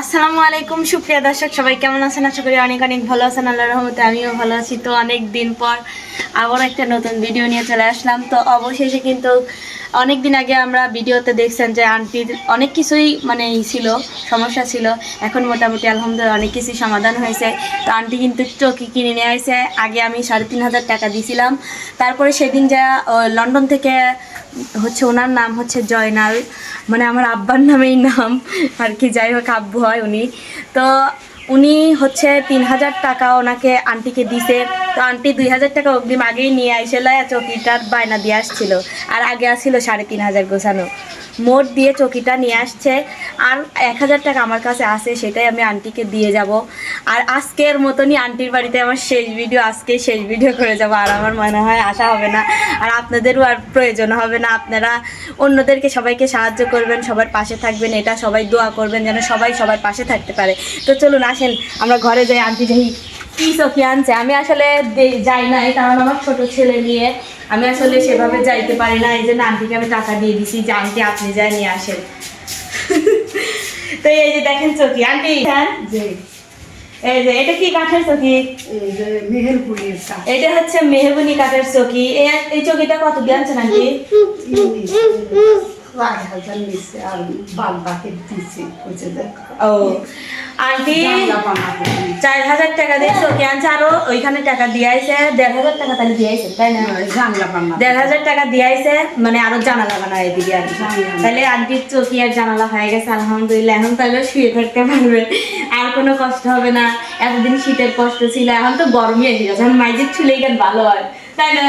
আসসালামু আলাইকুম সুপ্রিয় দর্শক, সবাই কেমন আছেন? আশা করি অনেক অনেক ভালো আছেন। আল্লাহর রহমতে আমিও ভালো আছি। তো অনেক দিন পর আবার একটা নতুন ভিডিও নিয়ে চলে আসলাম। তো অবশেষে কিন্তু অনেক দিন আগে আমরা ভিডিওতে দেখছেন যে আন্টির অনেক কিছুই মানে ছিল, সমস্যা ছিল। এখন মোটামুটি আলহামদুলিল্লাহ অনেক কিছুই সমাধান হয়েছে। তো আন্টি কিন্তু চৌকি কিনে নিয়ে আসছে। আগে আমি 3,500 টাকা দিয়েছিলাম। তারপরে সেদিন যা লন্ডন থেকে হচ্ছে, ওনার নাম হচ্ছে জয়নাল, মানে আমার আব্বার নামেই নাম আর কি, যাই হোক আব্বু হয় উনি। তো উনি হচ্ছে 3,000 টাকা ওনাকে আন্টিকে দিছে। তো আন্টি 2,000 টাকা অগ্রিম আগেই নিয়ে আইসেল চৌকিটার বায়না দিয়ে আসছিল। আর আগে আসছিল 3,500 গোছানো, মোট দিয়ে চৌকিটা নিয়ে আসছে। আর 1,000 টাকা আমার কাছে আছে, সেটাই আমি আন্টিকে দিয়ে যাব। আর আজকের মতনই আন্টির বাড়িতে আমার শেষ ভিডিও, আজকে শেষ ভিডিও করে যাব। আর আমার মনে হয় আশা হবে না, আর আপনাদেরও আর প্রয়োজন হবে না। আপনারা অন্যদেরকে সবাইকে সাহায্য করবেন, সবার পাশে থাকবেন, এটা সবাই দোয়া করবেন যেন সবাই সবার পাশে থাকতে পারে। তো চলুন আসেন আমরা ঘরে যাই। আন্টি যাই কি চৌকি আনছে, আমি আসলে যাই নাই, কারণ আমার ছোট ছেলে নিয়ে আমি আসলে সেভাবে যাইতে পারি না। এই জন্য আন্টিকে আমি টাকা দিয়ে দিছি যে আন্টি আপনি যাই নিয়ে আসেন। তো এই যে দেখেন চৌকি আন্টি, হ্যাঁ এই যে এটা কি কাঠের চৌকি? এটা হচ্ছে মেহগনি কাঠের চৌকি। এই চৌকিটা কত দিয়ে আনছেন আন্টি? ও আন্টি 4,000 টাকা দিয়ে চৌকি আনছে, আরো ওইখানে টাকা দিয়ে আইছে 1,500 টাকা, তাহলে দিয়ে আইছে তাই না? 1,500 টাকা দিয়ে আইছে, মানে আরো জানালা বানায় দিবি আর কি। তাহলে আন্টির চৌকি আর জানালা হয়ে গেছে আলহামদুলিল্লাহ। এখন তাহলে শুয়ে থাকতে পারবে, আর কোনো কষ্ট হবে না। এতদিন শীতের কষ্ট ছিল, এখন তো গরমই এসে গেছে। এখন মাইজের ছুলেই কেন ভালো হয় তাই না?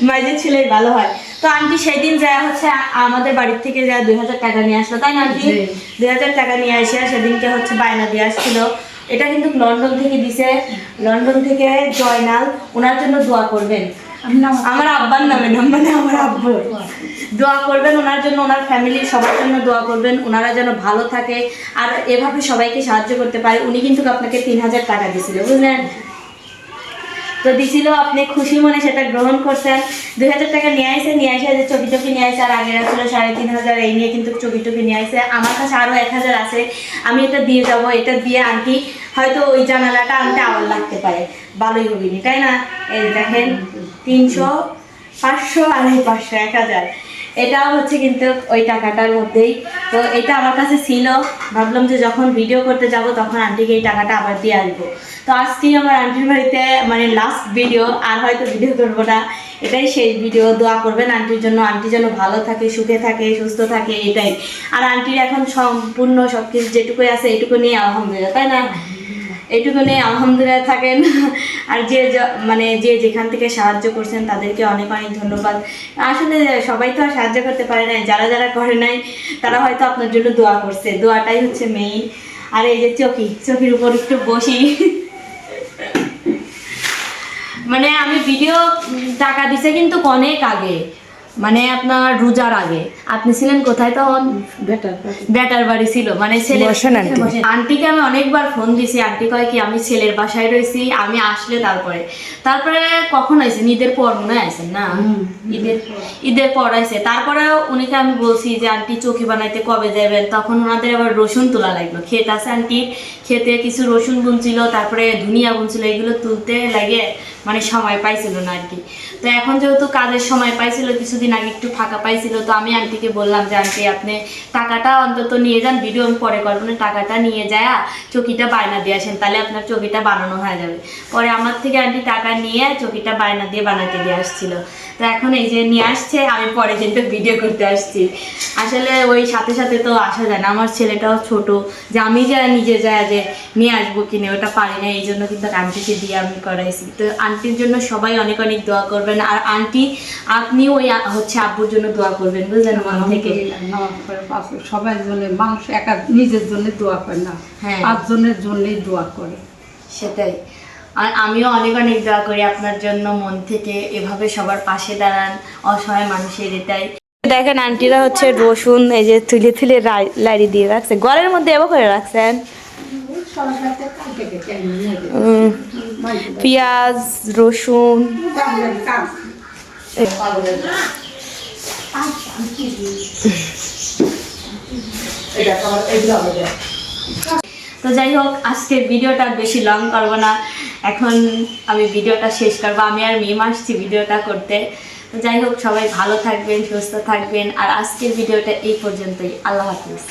মাইজের ছুলেই ভালো হয়। তো আন্টি সেদিন যা হচ্ছে আমাদের বাড়ির থেকে যা 2,000 টাকা নিয়ে আসলো তাই না আন্টি? 2,000 টাকা নিয়ে আসে সেদিনকে হচ্ছে বায়না দিয়ে আসছিল। এটা কিন্তু লন্ডন থেকে দিছে, লন্ডন থেকে জয়নাল। ওনার জন্য দোয়া করবেন, আমার আব্বার নামে নাম, মানে আমার আব্বু। দোয়া করবেন ওনার জন্য, ওনার ফ্যামিলির সবার জন্য দোয়া করবেন, ওনারা যেন ভালো থাকে আর এভাবে সবাইকে সাহায্য করতে পারে। উনি কিন্তু আপনাকে 3,000 টাকা দিয়েছিল, বুঝলেন তো? দিছিল, আপনি খুশি মনে সেটা গ্রহণ করছেন। 2,000 টাকা নিয়ে আসে যে চৌকি টকি নিয়ে আসে। আর আগের ছিল 3,500, এই নিয়ে কিন্তু চৌকি টকি নিয়ে আসে। আমার কাছে আরো 1,000 আছে, আমি এটা দিয়ে যাব। এটা দিয়ে আন্টি হয়তো ওই জানালাটা আনতে আবার লাগতে পারে, ভালোই হবিনি তাই না? এই দেখেন 300, 500, 500, 1,000, এটাও হচ্ছে কিন্তু ওই টাকাটার মধ্যেই। তো এটা আমার কাছে ছিল, ভাবলাম যে যখন ভিডিও করতে যাব তখন আন্টিকে এই টাকাটা আবার দিয়ে আসবো। তো আজকেই আমার আন্টির বাড়িতে মানে লাস্ট ভিডিও, আর হয়তো ভিডিও করবো না, এটাই শেষ ভিডিও। দোয়া করবেন আন্টির জন্য, আন্টি যেন ভালো থাকে, সুখে থাকে, সুস্থ থাকে, এটাই। আর আন্টির এখন সম্পূর্ণ সব কিছু যেটুকুই আছে এটুকু নিয়ে আলহামদুলিল্লাহ তাই না? এইটুকু নিয়ে আলহামদুলিল্লাহ থাকেন। আর মানে যে যেখান থেকে সাহায্য করছেন তাদেরকে অনেক অনেক ধন্যবাদ। আসলে সবাই তো আর সাহায্য করতে পারে নাই, যারা যারা করে নাই তারা হয়তো আপনার জন্য দোয়া করছে, দোয়াটাই হচ্ছে মেইন। আর এই যে চৌকির উপর একটু বসি, মানে আমি ভিডিও টাকা দিছে কিন্তু অনেক আগে, মানে আপনার রোজার আগে। আপনি ছিলেন কোথায় তখন? বেটার বাড়ি ছিল, মানে ছেলে আন্টিকে আমি অনেকবার ফোন দিছি। আন্টি কয় কি আমি ছেলের বাসায় রয়েছি, আমি আসলে তারপরে কখন আইছে? ঈদের পর মনে আইছেন না? ঈদের পর আইছে। তারপরে উনিকে আমি বলছি যে আন্টি চৌকি বানাইতে কবে যাবেন? তখন ওনাদের আবার রসুন তোলা লাগলো, ক্ষেত আছে আন্টির, ক্ষেতে কিছু রসুন বুনছিল, তারপরে ধনিয়া বুনছিল, এগুলো তুলতে লাগে মানে সময় পাইছিল না আর কি। তো এখন যেহেতু কাজের সময় পাইছিল, কিছুদিন আগে একটু ফাঁকা পাইছিল, তো আমি আন্টিকে বললাম যে আন্টি আপনি টাকাটা অন্তত নিয়ে যান, ভিডিও আমি পরে করবো না, টাকাটা নিয়ে যায় চৌকিটা বায়না দিয়ে আসেন, তাহলে আপনার চৌকিটা বানানো হয়ে যাবে। পরে আমার থেকে আন্টি টাকা নিয়ে চৌকিটা বায়না দিয়ে বানাতে দিয়ে আসছিল। তো এখন এই যে নিয়ে আসছে, আমি পরে কিন্তু ভিডিও করতে আসছি। আসলে ওই সাথে সাথে তো আসা যায় না, আমার ছেলেটাও ছোট, যে আমি যা নিজে যায় যে নিয়ে আসবো কিনে ওটা পারি না, এই জন্য কিন্তু আন্টিকে দিয়ে আমি করাইছি। তো আন্টির জন্য সবাই অনেক অনেক দোয়া করবেন। আর আন্টি আপনিও ওই হচ্ছে আব্বুর জন্য দোয়া করবেন, বুঝলেন? মন থেকে সবাই জন্য, মানুষ একা নিজের জন্য দোয়া করে না, হ্যাঁ 5 জনের জন্যই দোয়া করে, সেটাই। আর আমিও অনেক অনেক দোয়া করি আপনার জন্য মন থেকে, এভাবে সবার পাশে দাঁড়ান অসহায় মানুষের, এটাই। দেখেন আন্টিরা হচ্ছে রসুন এই যে তুলে তুলে লাড়ি দিয়ে রাখছে, ঘরের মধ্যে এবার করে রাখছেন। পেঁয়াজ, রসুন, তো যাই হোক, আজকের ভিডিওটা বেশি লং করবো না, এখন আমি ভিডিওটা শেষ করবো। আমি আর মিম আসছি ভিডিওটা করতে। তো যাই হোক, সবাই ভালো থাকবেন, সুস্থ থাকবেন, আর আজকের ভিডিওটা এই পর্যন্তই। আল্লাহ হাফিজ।